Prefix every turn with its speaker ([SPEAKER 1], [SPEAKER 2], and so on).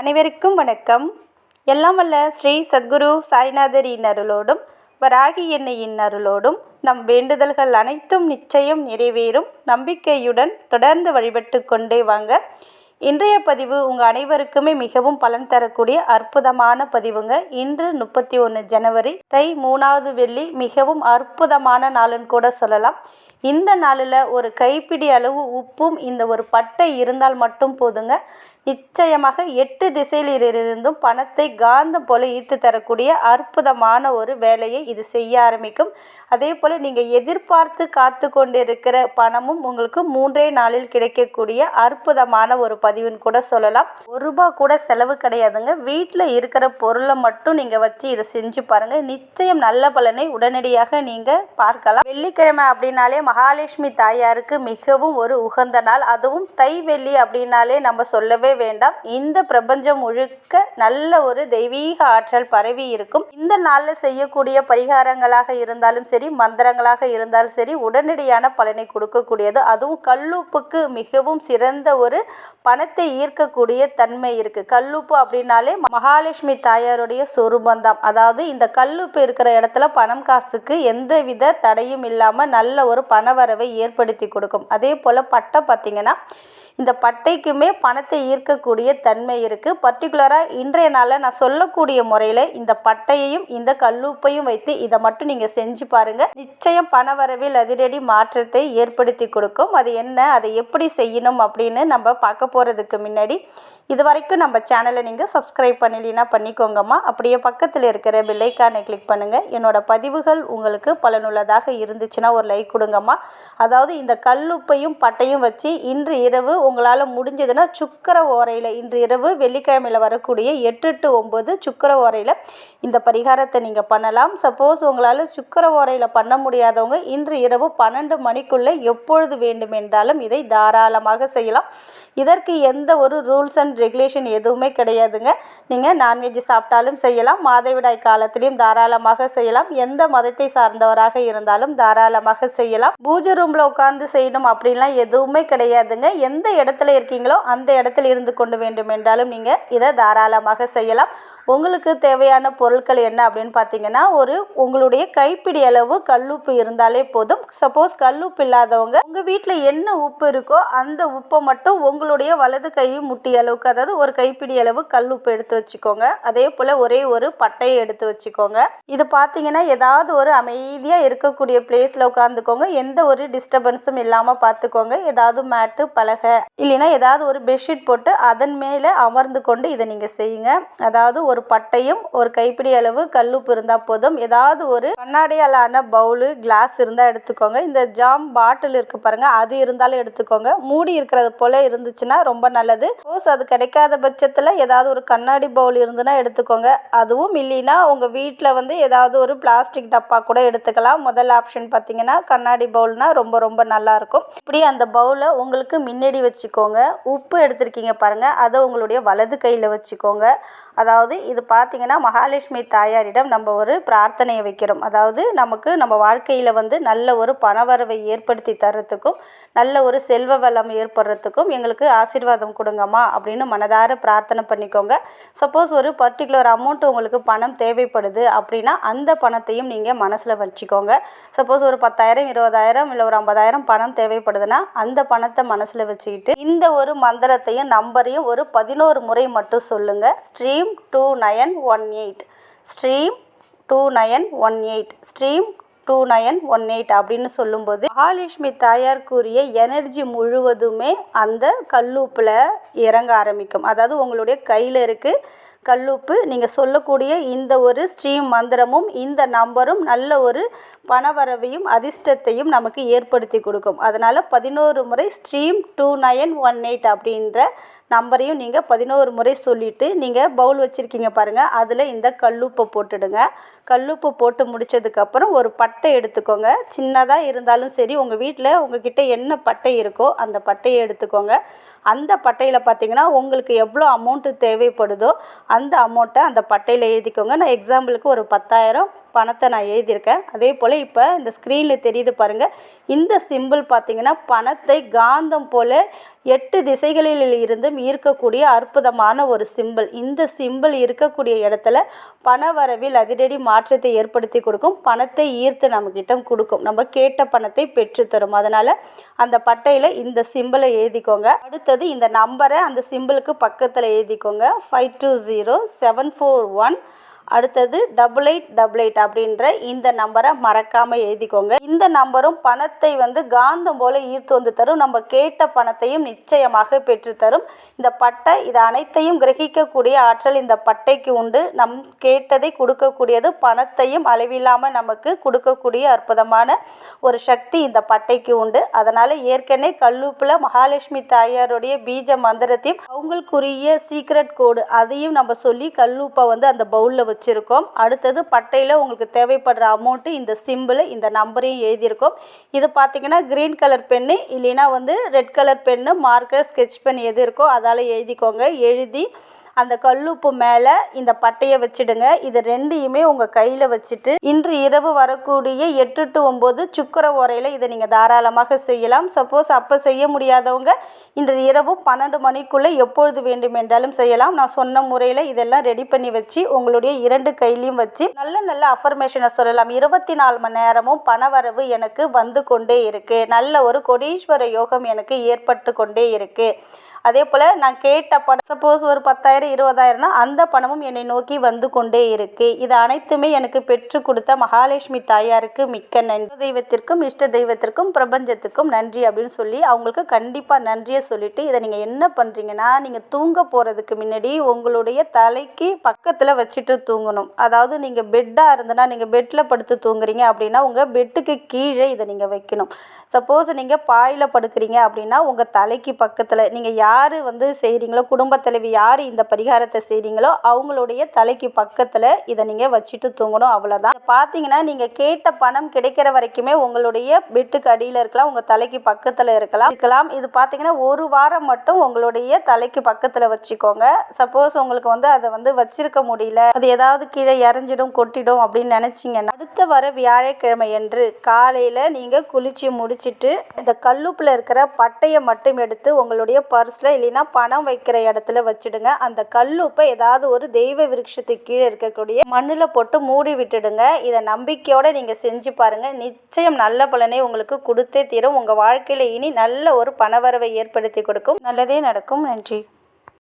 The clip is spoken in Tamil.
[SPEAKER 1] அனைவருக்கும் வணக்கம். எல்லாம் வல்ல ஸ்ரீ சத்குரு சாய்நாதரின் அருளோடும் வராகி எண்ணெயின் அருளோடும் நம் வேண்டுதல்கள் அனைத்தும் நிச்சயம் நிறைவேறும் நம்பிக்கையுடன் தொடர்ந்து வழிபட்டு கொண்டே வாங்க. இன்றைய பதிவு உங்கள் அனைவருக்குமே மிகவும் பலன் தரக்கூடிய அற்புதமான பதிவுங்க. இன்று 31 ஜனவரி தை 3வது வெள்ளி, மிகவும் அற்புதமான நாளுன்னு கூட சொல்லலாம். இந்த நாளில் ஒரு கைப்பிடி அளவு உப்பும் இந்த ஒரு பட்டை இருந்தால் மட்டும் போதுங்க. நிச்சயமாக 8 திசையிலிருந்தும் பணத்தை காந்தம் போல ஈர்த்து தரக்கூடிய அற்புதமான ஒரு வேலையை இது செய்ய ஆரம்பிக்கும். அதே போல் நீங்கள் எதிர்பார்த்து காத்து கொண்டிருக்கிற பணமும் உங்களுக்கு 3 நாளில் கிடைக்கக்கூடிய அற்புதமான ஒரு பதிவுன்னு கூட சொல்லலாம். ₹1 கூட செலவு கிடையாதுங்க. வீட்டில் இருக்கிற பொருளை மட்டும் நீங்கள் வச்சு இதை செஞ்சு பாருங்கள். நிச்சயம் நல்ல பலனை உடனடியாக நீங்கள் பார்க்கலாம். வெள்ளிக்கிழமை அப்படின்னாலே மகாலட்சுமி தாயாருக்கு மிகவும் ஒரு உகந்த நாள். அதுவும் தை வெள்ளி அப்படின்னாலே நம்ம சொல்லவே வேண்டாம். இந்த பிரபஞ்சம் முழுக்க நல்ல ஒரு தெய்வீக ஆற்றல் பரவி இருக்கும். இந்த நாளில் செய்யக்கூடிய பரிகாரங்களாக இருந்தாலும் சரி, மந்திரங்களாக இருந்தாலும் சரி, உடனடியான பலனை கொடுக்கக்கூடியது. அதுவும் கல்லுப்புக்கு மிகவும் சிறந்த ஒரு பணத்தை ஈர்க்கக்கூடிய தன்மை இருக்குது. கல்லுப்பு அப்படின்னாலே மகாலட்சுமி தாயாருடைய சொரூபந்தான். அதாவது இந்த கல்லுப்பு இருக்கிற இடத்துல பணம் காசுக்கு எந்தவித தடையும் இல்லாமல் நல்ல ஒரு பணவரவை ஏற்படுத்தி கொடுக்கும். அதே போல் பட்டை பார்த்திங்கன்னா, இந்த பட்டைக்குமே பணத்தை ஈர்க்கக்கூடிய தன்மை இருக்குது. பர்டிகுலராக இன்றைய நாளில் நான் சொல்லக்கூடிய முறையில் இந்த பட்டையையும் இந்த கல்லுப்பையும் வைத்து இதை மட்டும் நீங்கள் செஞ்சு பாருங்கள். நிச்சயம் பணவரவில் அதிரடி மாற்றத்தை ஏற்படுத்தி கொடுக்கும். அது என்ன, அதை எப்படி செய்யணும் அப்படின்னு நம்ம பார்க்க போகிறதுக்கு முன்னாடி இது வரைக்கும் நம்ம சேனலை நீங்கள் சப்ஸ்கிரைப் பண்ணலைன்னா பண்ணிக்கோங்கம்மா. அப்படியே பக்கத்தில் இருக்கிற பெல் ஐகானை கிளிக் பண்ணுங்கள். என்னோடய பதிவுகள் உங்களுக்கு பலனுள்ளதாக இருந்துச்சுன்னா ஒரு லைக் கொடுங்கம்மா. அதாவது இந்த கல்லுப்பையும் பட்டையும் வச்சு இன்று இரவு உங்களால் முடிஞ்சதுன்னா சுக்கர ஓரையில், இன்று இரவு வெள்ளிக்கிழமையில் வரக்கூடிய 8 to 9 சுக்கர ஓரையில் இந்த பரிகாரத்தை நீங்கள் பண்ணலாம். சப்போஸ் உங்களால் சுக்கர ஓரையில் பண்ண முடியாதவங்க இன்று இரவு 12 மணிக்குள்ளே எப்பொழுது வேண்டுமென்றாலும் இதை தாராளமாக செய்யலாம். இதற்கு எந்த ஒரு ரூல்ஸ் அண்ட் ரெகுலேஷன் எதுவுமே கிடையாதுங்க. நீங்கள் நான்வெஜ் சாப்பிட்டாலும் செய்யலாம், மாதவிடாய் காலத்திலையும் தாராளமாக செய்யலாம், எந்த மதத்தை சார்ந்தவராக இருந்தாலும் தாராளமாக செய்யலாம். பூஜை ரூமில் உட்கார்ந்து செய்யணும் அப்படின்லாம் எதுவுமே கிடையாதுங்க. எந்த இடத்துல இருக்கீங்களோ அந்த இடத்துல இருந்து கொண்டு வேண்டும் என்றாலும் நீங்கள் இதை தாராளமாக செய்யலாம். உங்களுக்கு தேவையான பொருட்கள் என்ன அப்படின்னு பார்த்தீங்கன்னா, உங்களுடைய கைப்பிடி அளவு கல்லுப்பு இருந்தாலே போதும். சப்போஸ் கல்லுப்பு இல்லாதவங்க உங்கள் வீட்டில் என்ன உப்பு இருக்கோ அந்த உப்பை மட்டும் உங்களுடைய வலது கை முட்டி அளவுக்கு, அதாவது ஒரு கைப்பிடி அளவு கல்லுப்பு எடுத்து வச்சுக்கோங்க. அதே போல் ஒரே ஒரு பட்டையை எடுத்து வச்சுக்கோங்க. இது பார்த்தீங்கன்னா ஏதாவது ஒரு அமைதியாக இருக்கக்கூடிய பிளேஸில் உட்காந்துக்கோங்க. எந்த ஒரு டிஸ்டர்பன்ஸும் இல்லாமல் பார்த்துக்கோங்க. ஏதாவது மேட்டு, பலகை இல்லைன்னா ஏதாவது ஒரு பெட்ஷீட் போட்டு அதன் மேலே அமர்ந்து கொண்டு இதை நீங்கள் செய்யுங்க. அதாவது ஒரு பட்டையும் ஒரு கைப்பிடி அளவு கல்லுப்பு இருந்தால் போதும். ஏதாவது ஒரு கண்ணாடியாலான பவுலு, கிளாஸ் இருந்தால் எடுத்துக்கோங்க. இந்த ஜாம் பாட்டில் இருக்கு பாருங்க, அது இருந்தாலும் எடுத்துக்கோங்க. மூடி இருக்கிறது போல இருந்துச்சுன்னா ரொம்ப நல்லது. சப்போஸ் அது கிடைக்காத பட்சத்தில் ஏதாவது ஒரு கண்ணாடி பவுல் இருந்துன்னா எடுத்துக்கோங்க. அதுவும் இல்லைன்னா உங்கள் வீட்டில் ஏதாவது ஒரு பிளாஸ்டிக் டப்பா கூட எடுத்துக்கலாம். முதல் ஆப்ஷன் பார்த்தீங்கன்னா கண்ணாடி பவுல்னா ரொம்ப ரொம்ப நல்லாயிருக்கும். இப்படி அந்த பவுலை உங்களுக்கு முன்னாடி வச்சுக்கோங்க. உப்பு எடுத்துருக்கீங்க பாருங்கள், அதை உங்களுடைய வலது கையில் வச்சுக்கோங்க. அதாவது இது பார்த்தீங்கன்னா மகாலட்சுமி தாயாரிடம் நம்ம ஒரு பிரார்த்தனையை வைக்கிறோம். அதாவது நமக்கு நம்ம வாழ்க்கையில் நல்ல ஒரு பணவரவை ஏற்படுத்தி தர்றதுக்கும் நல்ல ஒரு செல்வ வளம் ஏற்படுறதுக்கும் எங்களுக்கு ஆசீர்வாதம் கொடுங்கம்மா அப்படின்னு மனதார பிரார்த்தனை பண்ணிக்கோங்க. சப்போஸ் ஒரு பர்டிகுலர் அமௌண்ட் உங்களுக்கு பணம் தேவைப்படுது அப்படின்னா அந்த பணத்தையும் நீங்கள் மனசில் வச்சுக்கோங்க. சப்போஸ் ஒரு 10,000, 20,000 இல்லை ஒரு 50,000 பணம் தேவைப்படுதுன்னா அந்த பணத்தை மனசில் வச்சுக்கிட்டு இந்த ஒரு மந்திரத்தையும் நம்பரையும் ஒரு 11 முறை மட்டும் சொல்லுங்கள். ஸ்ட்ரீம் 2918, ஸ்ட்ரீம் 2918, ஸ்ட்ரீம் 2918 அப்படின்னு சொல்லும்போது மகாலட்சுமி தாயார் கூறிய எனர்ஜி முழுவதுமே அந்த கல்லுப்பில் இறங்க ஆரம்பிக்கும். அதாவது உங்களுடைய கையில் இருக்குது கல்லுப்பு, நீங்கள் சொல்லக்கூடிய இந்த ஒரு ஸ்ட்ரீம் மந்திரமும் இந்த நம்பரும் நல்ல ஒரு பணவரவையும் அதிர்ஷ்டத்தையும் நமக்கு ஏற்படுத்தி கொடுக்கும். அதனால் 11 முறை ஸ்ட்ரீம் 2918 அப்படின்ற நம்பரையும் நீங்கள் 11 முறை சொல்லிவிட்டு நீங்கள் பவுல் வச்சுருக்கீங்க பாருங்கள், அதில் இந்த கல்லுப்பை போட்டுடுங்க. கல்லுப்பு போட்டு முடித்ததுக்கப்புறம் ஒரு பட்டை எடுத்துக்கோங்க. சின்னதாக இருந்தாலும் சரி, உங்கள் வீட்டில் உங்ககிட்ட என்ன பட்டை இருக்கோ அந்த பட்டையை எடுத்துக்கோங்க. அந்த பட்டையில் பார்த்தீங்கன்னா உங்களுக்கு எவ்வளோ அமௌண்ட்டு தேவைப்படுதோ அந்த அமௌண்ட்டை அந்த பட்டையில் எழுதிக்கோங்க. நான் எக்ஸாம்பிளுக்கு ஒரு 10,000 பணத்தை நான் எழுதியிருக்கேன். அதே போல் இப்போ இந்த ஸ்க்ரீனில் தெரியுது பாருங்கள், இந்த சிம்பிள் பார்த்திங்கன்னா பணத்தை காந்தம் போல் 8 திசைகளில் இருந்தும் ஈர்க்கக்கூடிய அற்புதமான ஒரு சிம்பிள். இந்த சிம்பிள் இருக்கக்கூடிய இடத்துல பணவரவில் அதிரடி மாற்றத்தை ஏற்படுத்தி கொடுக்கும், பணத்தை ஈர்த்து நம்மக்கிட்ட கொடுக்கும், நம்ம கேட்ட பணத்தை பெற்றுத்தரும். அதனால் அந்த பட்டையில் இந்த சிம்பிளை எழுதிக்கோங்க. அடுத்தது இந்த நம்பரை அந்த சிம்பிளுக்கு பக்கத்தில் எழுதிக்கோங்க. 520741. அடுத்தது 8888 அப்படின்ற இந்த நம்பரை மறக்காமல் எழுதிக்கோங்க. இந்த நம்பரும் பணத்தை காந்தம் போல் ஈர்த்து வந்து தரும், நம்ம கேட்ட பணத்தையும் நிச்சயமாக பெற்றுத்தரும். இந்த பட்டை இது அனைத்தையும் கிரகிக்கக்கூடிய ஆற்றல் இந்த பட்டைக்கு உண்டு. நம் கேட்டதை கொடுக்கக்கூடியது, பணத்தையும் அளவில்லாமல் நமக்கு கொடுக்கக்கூடிய அற்புதமான ஒரு சக்தி இந்த பட்டைக்கு உண்டு. அதனால் ஏற்கனவே கல்லூப்பில் மகாலட்சுமி தாயாருடைய பீஜ மந்திரத்தையும் அவங்களுக்குரிய சீக்ரெட் கோடு அதையும் நம்ம சொல்லி கல்லூப்பை அந்த பவுலில் வச்சுருக்கோம். அடுத்தது பட்டையில் உங்களுக்கு தேவைப்படுற அமௌண்ட்டு, இந்த சிம்பிள், இந்த நம்பரையும் எழுதியிருக்கோம். இது பார்த்திங்கன்னா க்ரீன் கலர் பென்னு இல்லைன்னா red colour pen, marker, sketch pen எது இருக்கோ அதால் எழுதிக்கோங்க. எழுதி அந்த கல்லுப்பு மேலே இந்த பட்டையை வச்சுடுங்க. இது ரெண்டையுமே உங்கள் கையில் வச்சுட்டு இன்று இரவு வரக்கூடிய 8 to 9 சுக்கர உரையில் இதை நீங்கள் தாராளமாக செய்யலாம். சப்போஸ் அப்போ செய்ய முடியாதவங்க இன்று இரவு 12 மணிக்குள்ளே எப்பொழுது வேண்டுமென்றாலும் செய்யலாம். நான் சொன்ன முறையில் இதெல்லாம் ரெடி பண்ணி வச்சு உங்களுடைய 2 கையிலையும் வச்சு நல்ல அஃபர்மேஷனை சொல்லலாம். 24 மணி நேரமும் பணவரவு எனக்கு வந்து கொண்டே இருக்குது, நல்ல ஒரு கோடீஸ்வர யோகம் எனக்கு ஏற்பட்டு கொண்டே இருக்குது. அதே போல் நான் கேட்ட பணம் சப்போஸ் ஒரு 10,000 20,000னா அந்த பணமும் என்னை நோக்கி வந்து கொண்டே இருக்குது. இது அனைத்துமே எனக்கு பெற்று கொடுத்த மகாலட்சுமி தாயாருக்கு மிக்க நன்றி, தெய்வத்திற்கும் இஷ்ட தெய்வத்திற்கும் பிரபஞ்சத்துக்கும் நன்றி அப்படின்னு சொல்லி அவங்களுக்கு கண்டிப்பாக நன்றியை சொல்லிவிட்டு இதை நீங்கள் என்ன பண்ணுறீங்கன்னா, நீங்கள் தூங்க போகிறதுக்கு முன்னாடி உங்களுடைய தலைக்கு பக்கத்தில் வச்சுட்டு தூங்கணும். அதாவது நீங்கள் பெட்டாக இருந்தனா நீங்கள் பெட்டில் படுத்து தூங்குறீங்க அப்படின்னா உங்கள் பெட்டுக்கு கீழே இதை நீங்கள் வைக்கணும். சப்போஸ் நீங்கள் பாயில் படுக்கிறீங்க அப்படின்னா உங்கள் தலைக்கு பக்கத்தில் நீங்கள் யார் செய்கிறீங்களோ, குடும்ப தலைவி யார் இந்த பரிகாரத்தை செய்கிறீங்களோ அவங்களுடைய தலைக்கு பக்கத்தில் இதை நீங்கள் வச்சுட்டு தூங்கணும். அவ்வளோதான். பார்த்தீங்கன்னா நீங்கள் கேட்ட பணம் கிடைக்கிற வரைக்குமே உங்களுடைய பெட்டுக்கு அடியில் இருக்கலாம், உங்கள் தலைக்கு பக்கத்தில் இருக்கலாம். இது பார்த்தீங்கன்னா ஒரு வாரம் மட்டும் உங்களுடைய தலைக்கு பக்கத்தில் வச்சுக்கோங்க. சப்போஸ் உங்களுக்கு அதை வச்சிருக்க முடியல, அது ஏதாவது கீழே இறஞ்சிடும் கொட்டிடும் அப்படின்னு நினச்சிங்கன்னா அடுத்த வர வியாழக்கிழமை என்று காலையில் நீங்கள் குளிச்சு முடிச்சுட்டு இந்த கல்லுப்பில் இருக்கிற பட்டையை மட்டும் எடுத்து உங்களுடைய பர்ஸில் இல்லைன்னா பணம் வைக்கிற இடத்துல வச்சுடுங்க. அந்த கல்லுப்பை ஏதாவது ஒரு தெய்வ விருட்சத்துக்கு கீழே இருக்கக்கூடிய மண்ணில் போட்டு மூடி விட்டுடுங்க. இதை நம்பிக்கையோடு நீங்கள் செஞ்சு பாருங்கள், நிச்சயம் நல்ல பலனை உங்களுக்கு கொடுத்தே தீரும். உங்கள் வாழ்க்கையில் இனி நல்ல ஒரு பணவரவை ஏற்படுத்தி கொடுக்கும், நல்லதே நடக்கும். நன்றி.